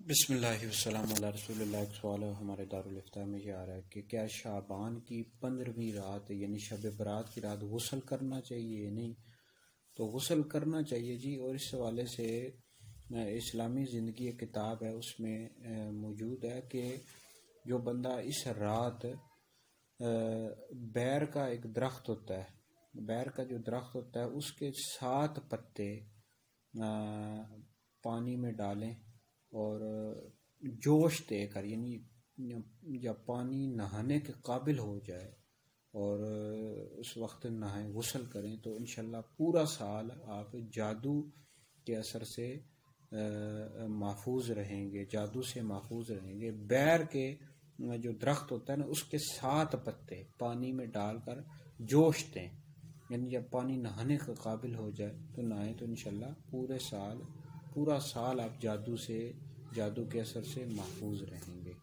बिस्मिल्लाहि वस्सलामु अला रसूलिल्लाह। एक सवाल हमारे दारुल इफ्ता में ये आ रहा है कि क्या शाबान की 15वीं रात यानी शब बरात की रात गुस्ल करना चाहिए? नहीं तो गुस्ल करना चाहिए जी। और इस हवाले से इस्लामी ज़िंदगी एक किताब है, उसमें मौजूद है कि जो बंदा इस रात बैर का एक दरख्त होता है, बैर का जो दरख्त होता है उसके 7 पत्ते पानी में डालें और जोश देकर, यानी जब पानी नहाने के काबिल हो जाए और उस वक्त नहाएं, गुस्ल करें, तो इंशाल्लाह पूरा साल आप जादू के असर से महफूज रहेंगे, जादू से महफूज रहेंगे। बैर के जो दरख्त होता है ना, उसके 7 पत्ते पानी में डालकर जोश दें, यानी जब पानी नहाने के काबिल हो जाए तो नहाएं, तो इंशाल्लाह पूरा साल आप जादू के असर से महफूज रहेंगे।